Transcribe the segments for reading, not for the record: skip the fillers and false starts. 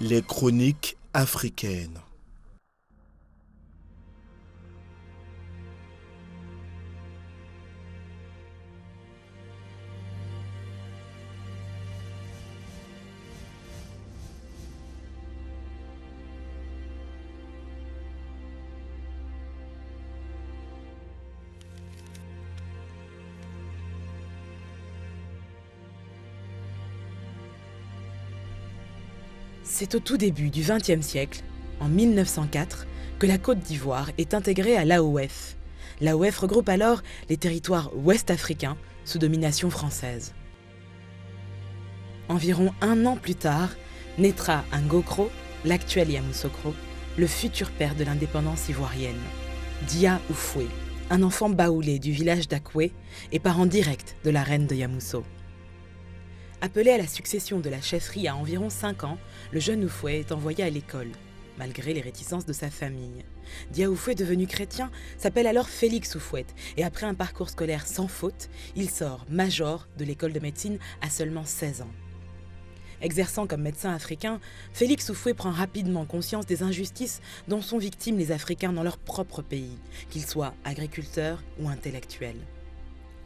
Les chroniques africaines. C'est au tout début du XXe siècle, en 1904, que la Côte d'Ivoire est intégrée à l'AOF. L'AOF regroupe alors les territoires ouest-africains sous domination française. Environ un an plus tard, naîtra Ngokro, l'actuel Yamoussoukro, le futur père de l'indépendance ivoirienne. Dia Oufoué, un enfant baoulé du village d'Akoué et parent direct de la reine de Yamousso. Appelé à la succession de la chefferie à environ 5 ans, le jeune Oufoué est envoyé à l'école, malgré les réticences de sa famille. Dia Oufoué, devenu chrétien, s'appelle alors Félix Oufouette et après un parcours scolaire sans faute, il sort major de l'école de médecine à seulement 16 ans. Exerçant comme médecin africain, Félix Oufoué prend rapidement conscience des injustices dont sont victimes les Africains dans leur propre pays, qu'ils soient agriculteurs ou intellectuels.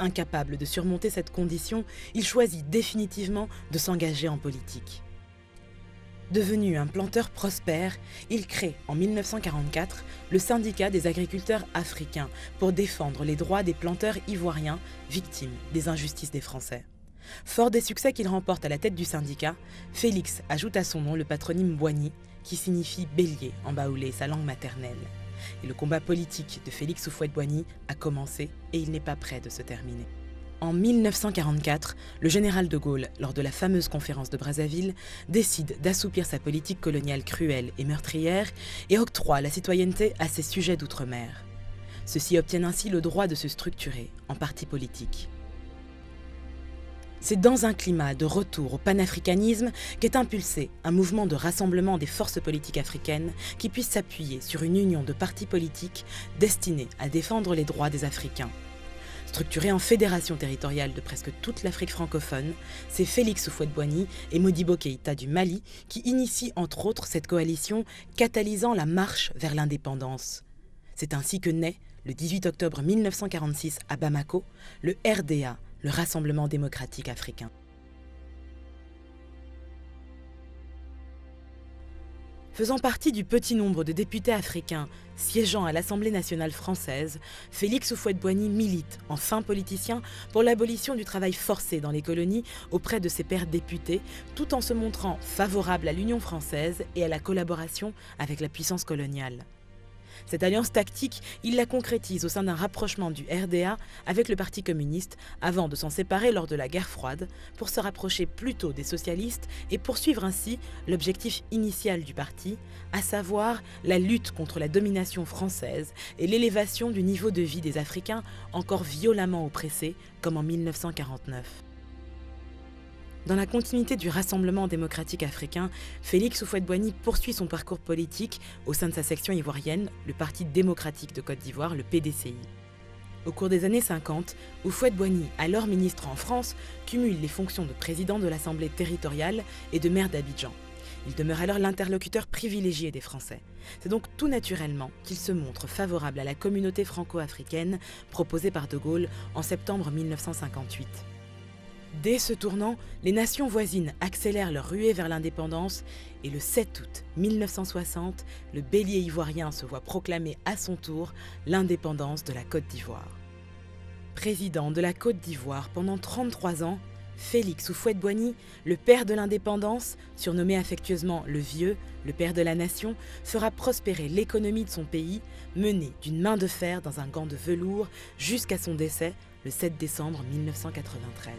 Incapable de surmonter cette condition, il choisit définitivement de s'engager en politique. Devenu un planteur prospère, il crée en 1944 le syndicat des agriculteurs africains pour défendre les droits des planteurs ivoiriens victimes des injustices des Français. Fort des succès qu'il remporte à la tête du syndicat, Félix ajoute à son nom le patronyme Boigny, qui signifie bélier en baoulé, sa langue maternelle. Et le combat politique de Félix Houphouët-Boigny a commencé et il n'est pas près de se terminer. En 1944, le général de Gaulle, lors de la fameuse conférence de Brazzaville, décide d'assouplir sa politique coloniale cruelle et meurtrière et octroie la citoyenneté à ses sujets d'outre-mer. Ceux-ci obtiennent ainsi le droit de se structurer en parti politique. C'est dans un climat de retour au panafricanisme qu'est impulsé un mouvement de rassemblement des forces politiques africaines qui puisse s'appuyer sur une union de partis politiques destinés à défendre les droits des Africains. Structuré en fédération territoriale de presque toute l'Afrique francophone, c'est Félix Houphouët-Boigny et Modibo Keïta du Mali qui initient entre autres cette coalition, catalysant la marche vers l'indépendance. C'est ainsi que naît, le 18 octobre 1946 à Bamako, le RDA, le Rassemblement démocratique africain. Faisant partie du petit nombre de députés africains siégeant à l'Assemblée nationale française, Félix Houphouët-Boigny milite, en fin politicien, pour l'abolition du travail forcé dans les colonies auprès de ses pairs députés, tout en se montrant favorable à l'Union française et à la collaboration avec la puissance coloniale. Cette alliance tactique, il la concrétise au sein d'un rapprochement du RDA avec le Parti communiste avant de s'en séparer lors de la guerre froide pour se rapprocher plutôt des socialistes et poursuivre ainsi l'objectif initial du parti, à savoir la lutte contre la domination française et l'élévation du niveau de vie des Africains encore violemment oppressés comme en 1949. Dans la continuité du Rassemblement démocratique africain, Félix Houphouët-Boigny poursuit son parcours politique au sein de sa section ivoirienne, le Parti démocratique de Côte d'Ivoire, le PDCI. Au cours des années 50, Houphouët-Boigny, alors ministre en France, cumule les fonctions de président de l'Assemblée territoriale et de maire d'Abidjan. Il demeure alors l'interlocuteur privilégié des Français. C'est donc tout naturellement qu'il se montre favorable à la communauté franco-africaine proposée par De Gaulle en septembre 1958. Dès ce tournant, les nations voisines accélèrent leur ruée vers l'indépendance et le 7 août 1960, le bélier ivoirien se voit proclamer à son tour l'indépendance de la Côte d'Ivoire. Président de la Côte d'Ivoire pendant 33 ans, Félix Houphouët-Boigny, le père de l'indépendance, surnommé affectueusement le Vieux, le père de la nation, fera prospérer l'économie de son pays, mené d'une main de fer dans un gant de velours jusqu'à son décès le 7 décembre 1993.